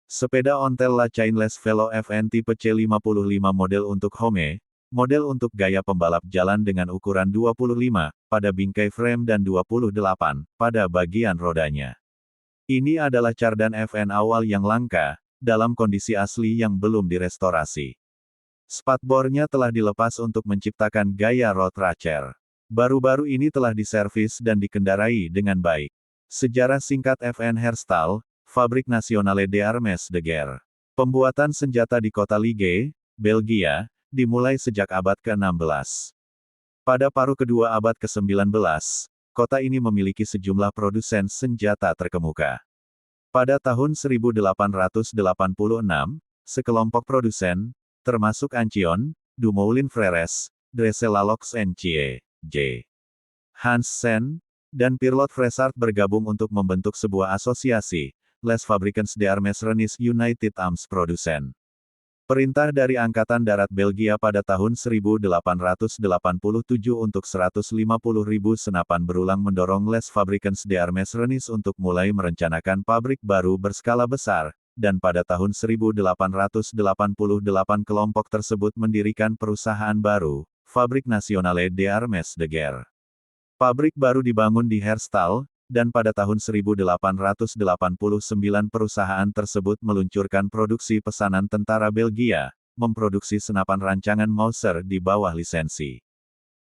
Sepeda ontel La Chainless Velo FN tipe C55 model untuk home, model untuk gaya pembalap jalan dengan ukuran 25 pada bingkai frame dan 28 pada bagian rodanya. Ini adalah Cardan FN awal yang langka, dalam kondisi asli yang belum direstorasi. Spatbornya telah dilepas untuk menciptakan gaya road racer. Baru-baru ini telah diservis dan dikendarai dengan baik. Sejarah singkat FN Herstal, Fabrique Nationale d'Armes de Guerre. Pembuatan senjata di kota Liege, Belgia, dimulai sejak abad ke-16. Pada paruh kedua abad ke-19, kota ini memiliki sejumlah produsen senjata terkemuka. Pada tahun 1886, sekelompok produsen, termasuk Ancion, Dumoulin Frères, Dresse-Laloux Cie, J. Hansen, dan Pirlot Fresart bergabung untuk membentuk sebuah asosiasi, Les Fabricants d'Armes Renis United Arms Producen. Perintah dari Angkatan Darat Belgia pada tahun 1887 untuk 150.000 senapan berulang mendorong Les Fabricants d'Armes Renis untuk mulai merencanakan pabrik baru berskala besar, dan pada tahun 1888 kelompok tersebut mendirikan perusahaan baru, Fabrique Nationale d'Armes de Guerre. Pabrik baru dibangun di Herstal, dan pada tahun 1889 perusahaan tersebut meluncurkan produksi pesanan tentara Belgia, memproduksi senapan rancangan Mauser di bawah lisensi.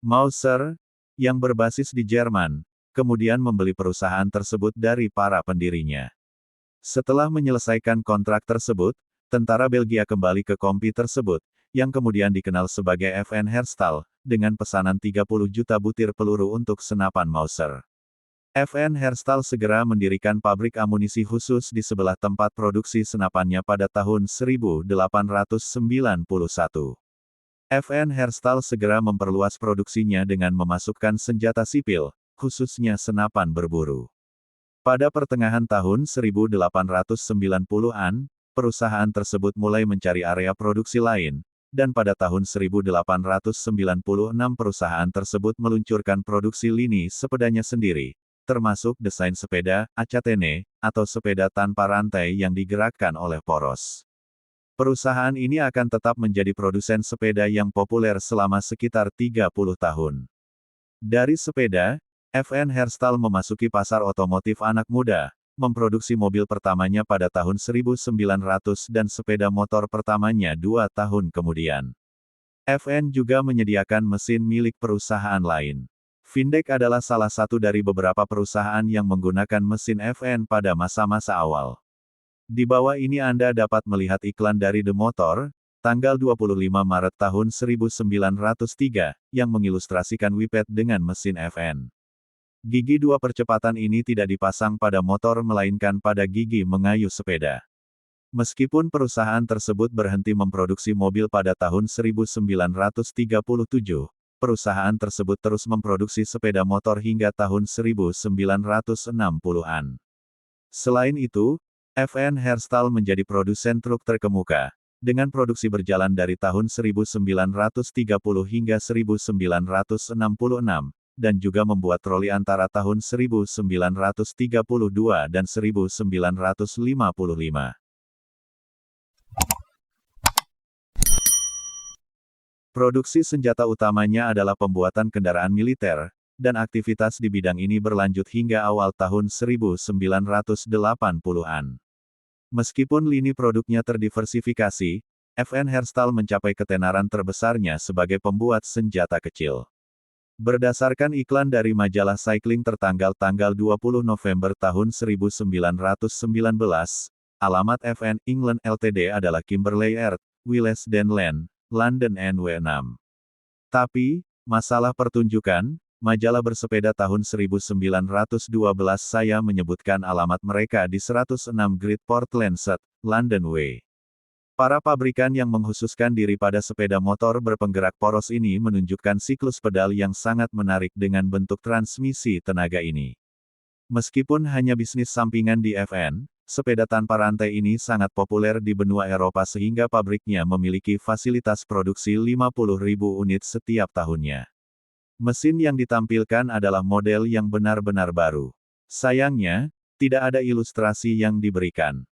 Mauser, yang berbasis di Jerman, kemudian membeli perusahaan tersebut dari para pendirinya. Setelah menyelesaikan kontrak tersebut, tentara Belgia kembali ke kompi tersebut, yang kemudian dikenal sebagai FN Herstal, dengan pesanan 30 juta butir peluru untuk senapan Mauser. FN Herstal segera mendirikan pabrik amunisi khusus di sebelah tempat produksi senapannya pada tahun 1891. FN Herstal segera memperluas produksinya dengan memasukkan senjata sipil, khususnya senapan berburu. Pada pertengahan tahun 1890-an, perusahaan tersebut mulai mencari area produksi lain, dan pada tahun 1896 perusahaan tersebut meluncurkan produksi lini sepedanya sendiri, termasuk desain sepeda, acatene, atau sepeda tanpa rantai yang digerakkan oleh poros. Perusahaan ini akan tetap menjadi produsen sepeda yang populer selama sekitar 30 tahun. Dari sepeda, FN Herstal memasuki pasar otomotif anak muda, memproduksi mobil pertamanya pada tahun 1900 dan sepeda motor pertamanya 2 tahun kemudian. FN juga menyediakan mesin milik perusahaan lain. Vindec adalah salah satu dari beberapa perusahaan yang menggunakan mesin FN pada masa-masa awal. Di bawah ini Anda dapat melihat iklan dari The Motor, tanggal 25 Maret tahun 1903, yang mengilustrasikan Whippet dengan mesin FN. Gigi 2 percepatan ini tidak dipasang pada motor melainkan pada gigi mengayuh sepeda. Meskipun perusahaan tersebut berhenti memproduksi mobil pada tahun 1937, perusahaan tersebut terus memproduksi sepeda motor hingga tahun 1960-an. Selain itu, FN Herstal menjadi produsen truk terkemuka, dengan produksi berjalan dari tahun 1930 hingga 1966, dan juga membuat troli antara tahun 1932 dan 1955. Produksi senjata utamanya adalah pembuatan kendaraan militer, dan aktivitas di bidang ini berlanjut hingga awal tahun 1980-an. Meskipun lini produknya terdiversifikasi, FN Herstal mencapai ketenaran terbesarnya sebagai pembuat senjata kecil. Berdasarkan iklan dari majalah Cycling tertanggal tanggal 20 November tahun 1919, alamat FN England Ltd adalah Kimberley Earth, Willesden Land, London NW 6. Tapi, masalah pertunjukan, majalah bersepeda tahun 1912 saya menyebutkan alamat mereka di 106 Great Portland Street, London W. Para pabrikan yang menghususkan diri pada sepeda motor berpenggerak poros ini menunjukkan siklus pedal yang sangat menarik dengan bentuk transmisi tenaga ini. Meskipun hanya bisnis sampingan di FN, sepeda tanpa rantai ini sangat populer di benua Eropa sehingga pabriknya memiliki fasilitas produksi 50.000 unit setiap tahunnya. Mesin yang ditampilkan adalah model yang benar-benar baru. Sayangnya, tidak ada ilustrasi yang diberikan.